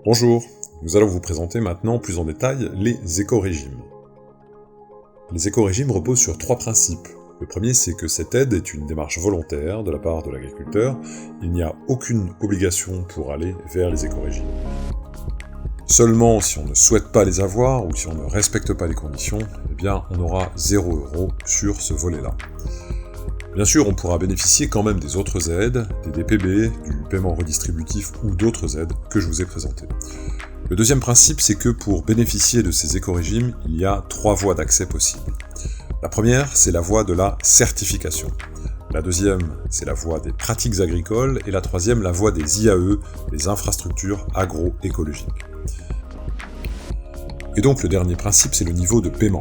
Bonjour, nous allons vous présenter maintenant plus en détail les éco-régimes. Les éco-régimes reposent sur 3 principes. Le premier, c'est que cette aide est une démarche volontaire de la part de l'agriculteur. Il n'y a aucune obligation pour aller vers les éco-régimes. Seulement, si on ne souhaite pas les avoir ou si on ne respecte pas les conditions, eh bien, on aura 0 € sur ce volet-là. Bien sûr, on pourra bénéficier quand même des autres aides, des DPB, du paiement redistributif ou d'autres aides que je vous ai présentées. Le deuxième principe, c'est que pour bénéficier de ces éco-régimes, il y a 3 voies d'accès possibles. La première, c'est la voie de la certification. La deuxième, c'est la voie des pratiques agricoles. Et la troisième, la voie des IAE, les infrastructures agroécologiques. Et donc le dernier principe, c'est le niveau de paiement.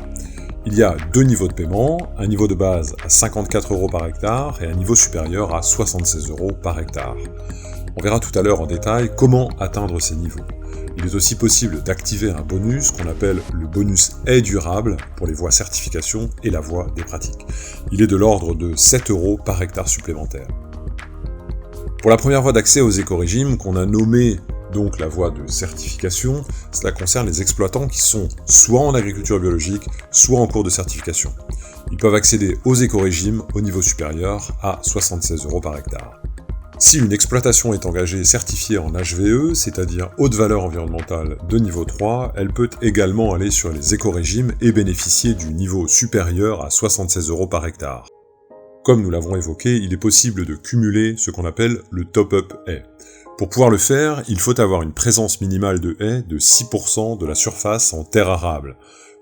Il y a 2 niveaux de paiement, un niveau de base à 54 € par hectare et un niveau supérieur à 76 € par hectare. On verra tout à l'heure en détail comment atteindre ces niveaux. Il est aussi possible d'activer un bonus qu'on appelle le bonus haie durable pour les voies certification et la voie des pratiques. Il est de l'ordre de 7 € par hectare supplémentaire. Pour la première voie d'accès aux éco-régimes, qu'on a nommée donc la voie de certification, cela concerne les exploitants qui sont soit en agriculture biologique, soit en cours de certification. Ils peuvent accéder aux éco-régimes au niveau supérieur à 76 € par hectare. Si une exploitation est engagée et certifiée en HVE, c'est-à-dire haute valeur environnementale de niveau 3, elle peut également aller sur les éco-régimes et bénéficier du niveau supérieur à 76 € par hectare. Comme nous l'avons évoqué, il est possible de cumuler ce qu'on appelle le top-up haie. Pour pouvoir le faire, il faut avoir une présence minimale de haies de 6% de la surface en terre arable.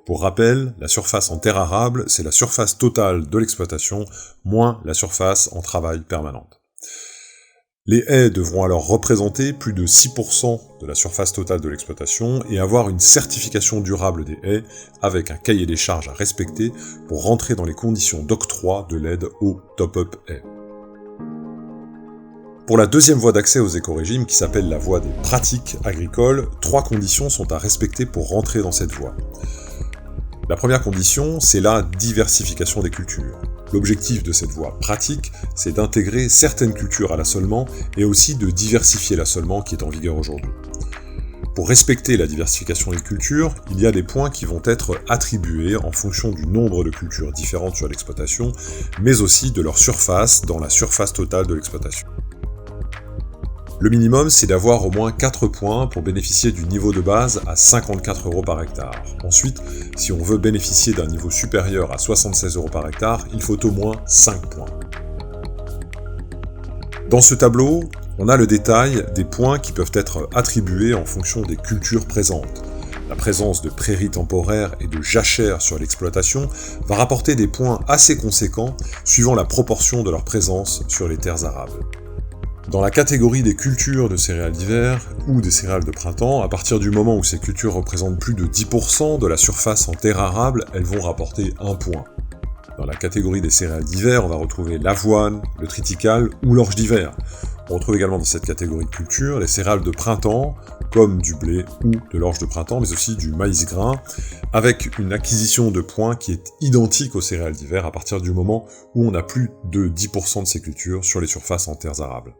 Pour rappel, la surface en terre arable, c'est la surface totale de l'exploitation, moins la surface en travail permanente. Les haies devront alors représenter plus de 6% de la surface totale de l'exploitation et avoir une certification durable des haies avec un cahier des charges à respecter pour rentrer dans les conditions d'octroi de l'aide au top-up haies. Pour la deuxième voie d'accès aux éco-régimes, qui s'appelle la voie des pratiques agricoles, 3 conditions sont à respecter pour rentrer dans cette voie. La première condition, c'est la diversification des cultures. L'objectif de cette voie pratique, c'est d'intégrer certaines cultures à l'assolement et aussi de diversifier l'assolement qui est en vigueur aujourd'hui. Pour respecter la diversification des cultures, il y a des points qui vont être attribués en fonction du nombre de cultures différentes sur l'exploitation, mais aussi de leur surface dans la surface totale de l'exploitation. Le minimum, c'est d'avoir au moins 4 points pour bénéficier du niveau de base à 54 € par hectare. Ensuite, si on veut bénéficier d'un niveau supérieur à 76 € par hectare, il faut au moins 5 points. Dans ce tableau, on a le détail des points qui peuvent être attribués en fonction des cultures présentes. La présence de prairies temporaires et de jachères sur l'exploitation va rapporter des points assez conséquents suivant la proportion de leur présence sur les terres arables. Dans la catégorie des cultures de céréales d'hiver ou des céréales de printemps, à partir du moment où ces cultures représentent plus de 10% de la surface en terre arable, elles vont rapporter 1 point. Dans la catégorie des céréales d'hiver, on va retrouver l'avoine, le triticale ou l'orge d'hiver. On retrouve également dans cette catégorie de culture les céréales de printemps, comme du blé ou de l'orge de printemps, mais aussi du maïs grain, avec une acquisition de points qui est identique aux céréales d'hiver à partir du moment où on a plus de 10% de ces cultures sur les surfaces en terres arables.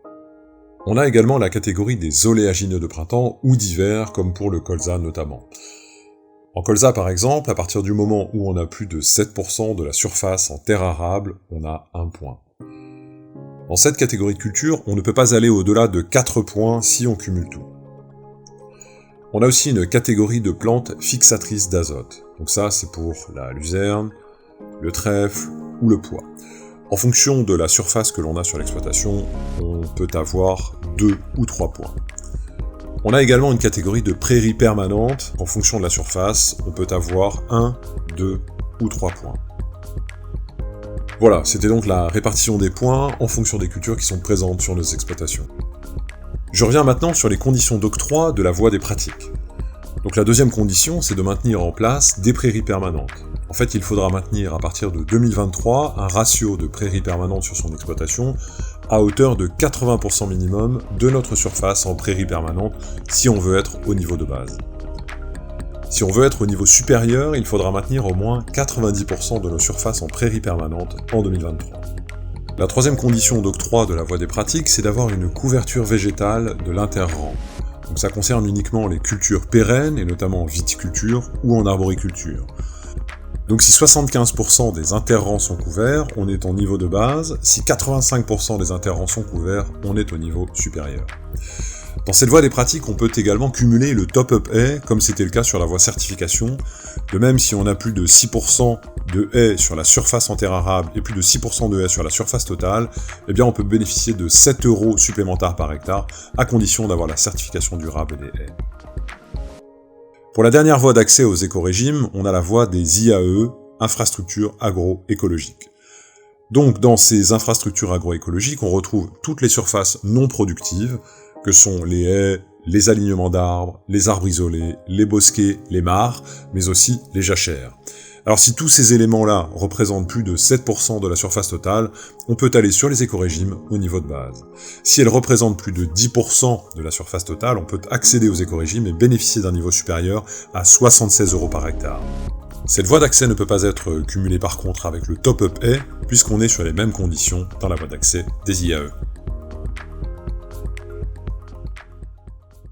On a également la catégorie des oléagineux de printemps ou d'hiver, comme pour le colza notamment. En colza par exemple, à partir du moment où on a plus de 7% de la surface en terre arable, on a 1 point. Dans cette catégorie de culture, on ne peut pas aller au-delà de 4 points si on cumule tout. On a aussi une catégorie de plantes fixatrices d'azote. Donc ça, c'est pour la luzerne, le trèfle ou le pois. En fonction de la surface que l'on a sur l'exploitation, on peut avoir 2 ou 3 points. On a également une catégorie de prairies permanentes. En fonction de la surface, on peut avoir 1, 2 ou 3 points. Voilà, c'était donc la répartition des points en fonction des cultures qui sont présentes sur nos exploitations. Je reviens maintenant sur les conditions d'octroi de la voie des pratiques. Donc la deuxième condition, c'est de maintenir en place des prairies permanentes. En fait, il faudra maintenir à partir de 2023 un ratio de prairies permanentes sur son exploitation à hauteur de 80% minimum de notre surface en prairies permanentes si on veut être au niveau de base. Si on veut être au niveau supérieur, il faudra maintenir au moins 90% de nos surfaces en prairies permanentes en 2023. La troisième condition d'octroi de la voie des pratiques, c'est d'avoir une couverture végétale de l'interrang. Donc ça concerne uniquement les cultures pérennes, et notamment en viticulture ou en arboriculture. Donc si 75% des interrants sont couverts, on est au niveau de base. Si 85% des interrants sont couverts, on est au niveau supérieur. Dans cette voie des pratiques, on peut également cumuler le top-up haies, comme c'était le cas sur la voie certification. De même, si on a plus de 6% de haies sur la surface en terre arable et plus de 6% de haies sur la surface totale, eh bien on peut bénéficier de 7 € supplémentaires par hectare, à condition d'avoir la certification durable des haies. Pour la dernière voie d'accès aux écorégimes, on a la voie des IAE, infrastructures agroécologiques. Donc dans ces infrastructures agroécologiques, on retrouve toutes les surfaces non productives, que sont les haies, les alignements d'arbres, les arbres isolés, les bosquets, les mares, mais aussi les jachères. Alors si tous ces éléments-là représentent plus de 7% de la surface totale, on peut aller sur les écorégimes au niveau de base. Si elles représentent plus de 10% de la surface totale, on peut accéder aux écorégimes et bénéficier d'un niveau supérieur à 76 € par hectare. Cette voie d'accès ne peut pas être cumulée par contre avec le top-up haies, puisqu'on est sur les mêmes conditions dans la voie d'accès des IAE.